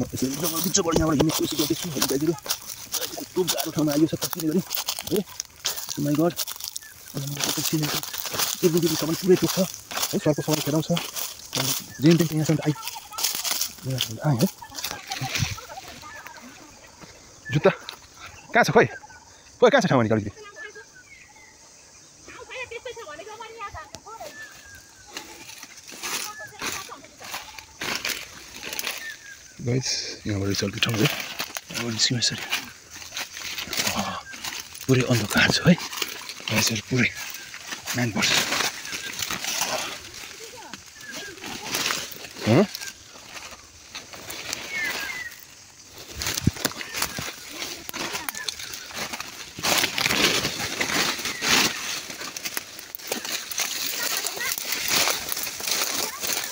म यसरी जङ्गल बिचबाट यहाँबाट हिँड्ने कोसिस गर्दैछु है दाइदिनु कस्तो गाह्रो ठाउँमा आइयो छ तस्बिर गरी है माइ गड एकदिनसम्म पुरै टोक्छ है सरको समय खेलाउँछ जेन तेन यहाँसम्म आइ है जुत्ता कहाँ छ खोइ कहाँ छ ठाउँमा नि अलिकति गाइस यहाँबाट रिजल्ट उठाउँ है अब निस्क्यौँ यसरी पुरै अन्धकार छ है यसरी पुरै 9%.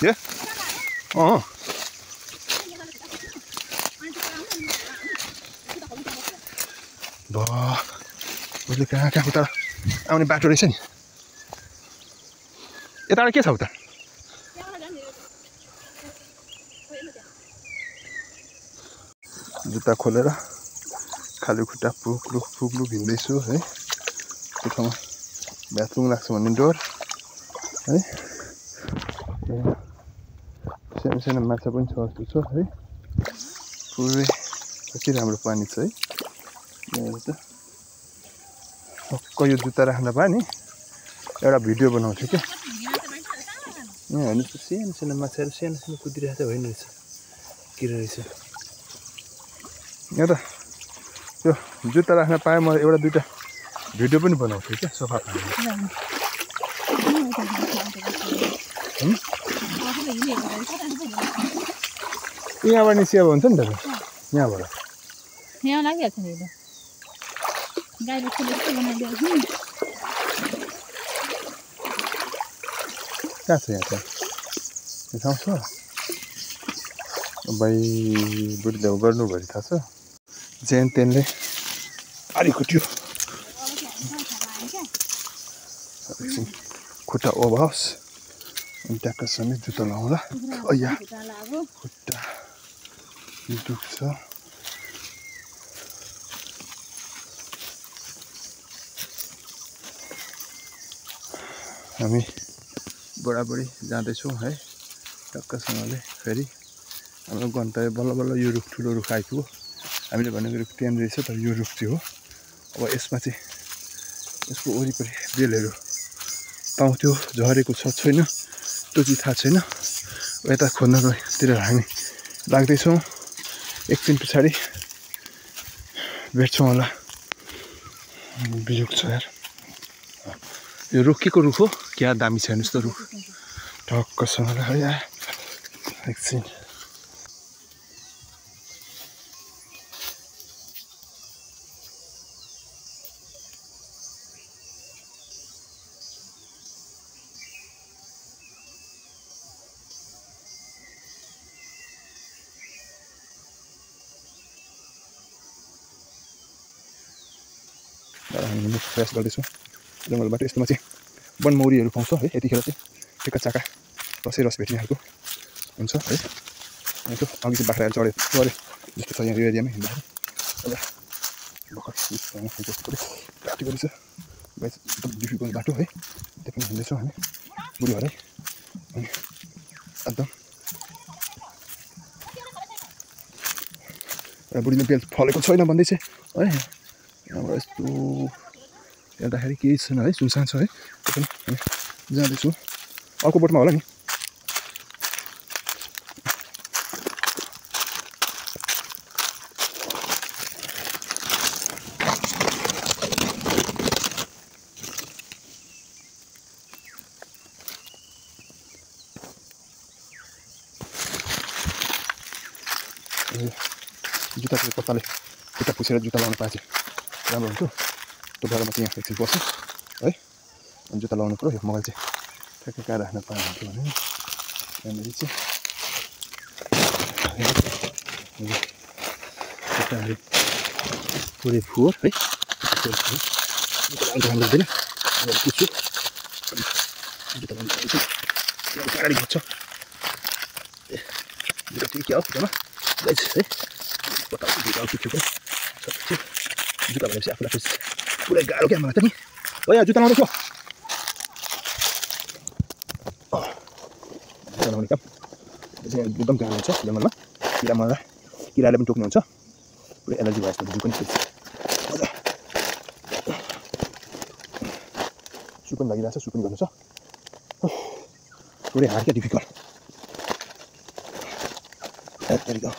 Yeah? Oh. Bah, boleh kah utar? Awak ni baterai रहेछ नि यताबाट के छ उता जुत्ता खोलेर खाली खुट्टा पुग्लु हिँड्दैछु है त्यो ठाउँमा बाथरुम लाग्छ भन्ने डर है सानो माछा पनि छ जस्तो छ है पुरै कति राम्रो पानी छ है यहाँ त यो जुत्ता राख्न पाए नि एउटा भिडियो बनाउँछु क्या यहाँ हेर्नुहोस् त सानो माछाहरू सानो कुदिरहेको होइन रहेछ के रहेछ यहाँ त त्यो जुत्ता राख्न पाए म एउटा दुईटा भिडियो पनि बनाउँछु क्या सफा पानी यहाँबाट निस्किया हुन्छ नि त यहाँबाट यहाँ लागिहाल्छ नि गाईले खोलेको बनाइदिएको छु कहाँ छ यहाँ चाहिँ यो ठाउँ छ भाइ बुढीले गर्नुभयो थाहा छ जेन तेनले आरिकुट्यो खुट्टा ओभाओस् अनि ट्याक्क समेत जुत्ता लाउँला अया खुट्टा दुख्छ हामी बुढाबुढी जाँदैछौँ है टक्कसँगले फेरि हाम्रो गन्तव्य बल्ल बल्ल यो रुख ठुलो रुख आइपुग्यो हामीले भनेको रुख त्यहाँनिर रहेछ तर यो रुख चाहिँ हो अब यसमा चाहिँ यसको वरिपरि बेलहरू पाउँथ्यो झरेको छ छैन त्यो चाहिँ थाहा छैन यता खोज्नतिर हामी लाग्दैछौँ एकछिन पछाडि भेट्छौँ होला बिजुक छ यार यो रुख के को रुख हो क्या दामी छ हेर्नुहोस् त रुख ठक्कसँगले है यार एकछिन हामी मुख फ्रेस गर्दैछौँ जङ्गलबाट यस्तोमा चाहिँ बनमौरीहरू पाउँछ है यतिखेर चाहिँ एका चाका रसै रस भेट्ने खालको हुन्छ है यसो अघि चाहिँ बाख्राहरू चढ्यो जस्तो छ यहाँ यो एरियामा हिँड्दाखेरि घाँटी गरेछ एकदम डिफिकल्ट बाटो है त्यो पनि हिँड्दैछौँ हामी बुढी भएर अनि एकदम बुढीले बेल फलेको छैन भन्दै चाहिँ है यहाँबाट यस्तो हेर्दाखेरि केही छैन है सुनसान छ है त्यो पनि जाँदैछु अर्को बोटमा होला नि जुत्ता चाहिँ कताले खुट्टा पुसेर जुत्ता लाउनु पाएँ राम्रो हुन्थ्यो त्यो भएर म चाहिँ यहाँ एकछिन बस्छु है अनि जुत्ता लाउनु पऱ्यो मलाई चाहिँ ठ्याक्कै कहाँ राख्न पाए हुन्थ्यो भने यहाँनिर चाहिँ खुट्टाले पुरै फोहोर है जुत्ता लाउनु हुँदैन पुग्छु जुत्ता लाउनु अगाडि घट्छ जुत्ता चाहिँ के हो खुट्टामा गाइस है बताउ जुत्ता लगाएपछि आफूलाई पुरै गाह्रो क्या मलाई त नि ओ यहाँ जुत्ता लाउँदैछु जुत्ता लाउने काम एकदम गाह्रो हुन्छ जङ्गलमा किराले पनि टोक्नुहुन्छ पुरै एलर्जी भएछ जिउ पनि सु पनि लागिरहेछ सु पनि गर्नु छ पुरै हार्ड क्या डिफिकल्ट There you go.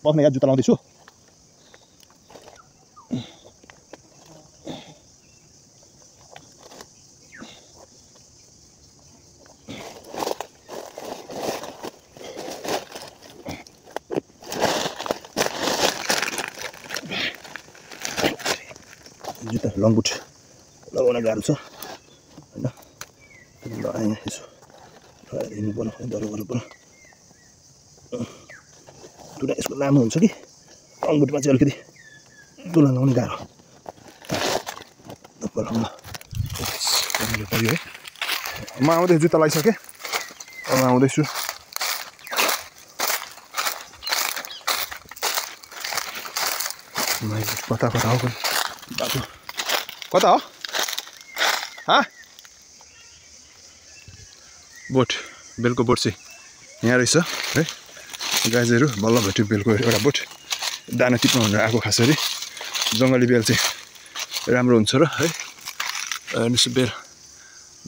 बस्ने यहाँ जुत्ता लाउँदैछु जुत्ता लङ बुट लगाउन गाह्रो छ हैन लगाएँ यसो हिँड्नु पर्यो डर गर्नु पर्यो दुरा यसको लामो हुन्छ कि लङ बुटमा चाहिँ अलिकति दुला लगाउनु गाह्रो पर्यो है म आउँदैछु जुत्ता लगाइसकेँ अब आउँदैछु कता हो बाटो कता हो बोट बेलको बोट चाहिँ यहाँ रहेछ है गाईहरू बल्ल भेट्यो बेलको एउटा बोट दाना टिप्नु भनेर आएको खास गरी जङ्गली बेल चाहिँ राम्रो हुन्छ र है यसो बेल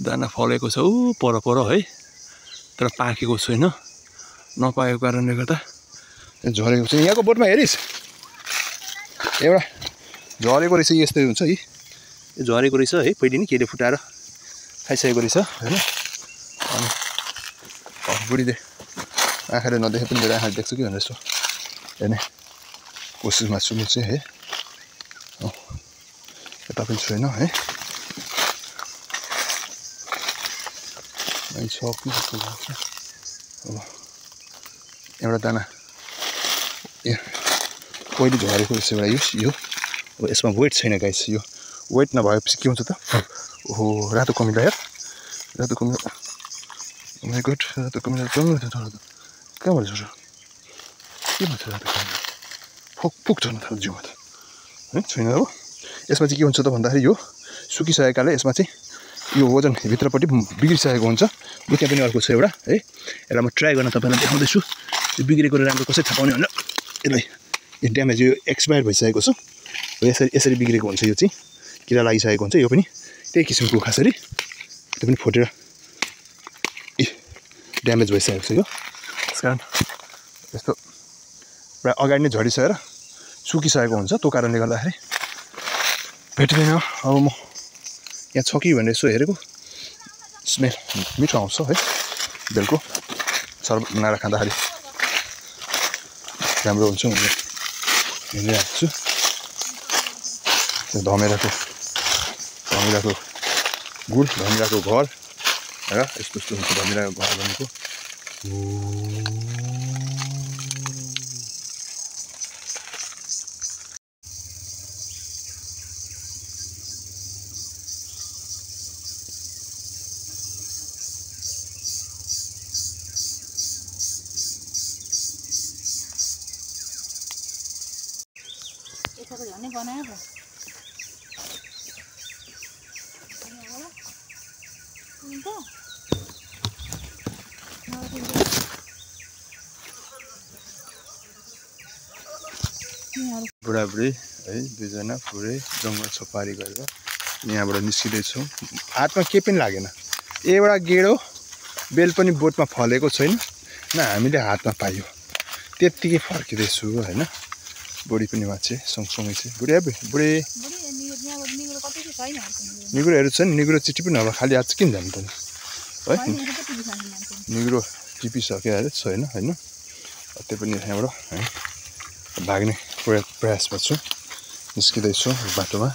दाना फलेको छ ऊ पर है तर पाकेको छैन नपाएको कारणले गर्दा झरेको छ यहाँको बोटमा हेरिस् एउटा झरेको रहेछ यस्तै हुन्छ है झरेको रहेछ है पहिले नि केले फुटाएर खाइसकेको रहेछ होइन अनि बुढीले आँखाले नदेखे पनि मेरो आँखाले देख्छु कि भनेर यसो हेर्ने कोसिसमा छु म चाहिँ है यता पनि छैन है सक्नु जस्तो लाग्छ अब एउटा दाना पहिले झरेको रहेछ एउटा यो अब यसमा वेट छैन गाइस यो वेट नभएपछि के हुन्छ त ओहो रातो कमिला यार रातो कमिला माइ गॉड रातो कमिला कहाँबाट झर्छ के भन्छ रातो कमिला फुक झर्न थाल्छ जिउमा त है छैन अब यसमा चाहिँ के हुन्छ त भन्दाखेरि यो सुकिसकेकाले यसमा चाहिँ यो वजन भित्रपट्टि बिग्रिसकेको हुन्छ म त्यहाँ पनि अर्को छ एउटा है यसलाई म ट्राई गर्न तपाईँलाई देखाउँदैछु यो बिग्रेको राम्रो कसरी थाहा पाउने भनेर यसलाई यो ड्यामेज यो एक्सपायर भइसकेको छ यसरी बिग्रेको हुन्छ यो चाहिँ किरा लागिसकेको हुन्छ यो पनि त्यही किसिमको खास गरी त्यो पनि फुटेर ड्यामेज भइसकेको छ यो त्यस कारण यस्तो प्रायः अगाडि नै झरिसकेर सुकिसकेको हुन्छ त्यो कारणले गर्दाखेरि भेटिँदैन अब म यहाँ छ कि भनेर यसो हेरेको स्मेल मिठो आउँछ है बेलको सर्बत बनाएर खाँदाखेरि राम्रो हुन्छ भनेर हेरिरहेको छु धमिराको गुड धमिराको घर र यस्तो यस्तो हुन्छ धमिराको घर भनेको बनायो बुढाबुढी है दुईजना पुरै जङ्गल सफारी गरेर यहाँबाट निस्किँदैछौँ हातमा केही पनि लागेन एउटा गेडो बेल पनि बोटमा फलेको छैन न हामीले हातमा पाइयो त्यत्तिकै फर्किँदैछु होइन बुढी पनि मान्छे सँगसँगै चाहिँ बुढी निगुरोहरू छन् निगुरो चिठी पनि अब खालि हात चाहिँ किन जानु त है निगुरो टिपिसक्यो अरे छैन होइन त्यो पनि यहाँबाट है भाग्ने प्रयासमा छु निस्किँदैछु बाटोमा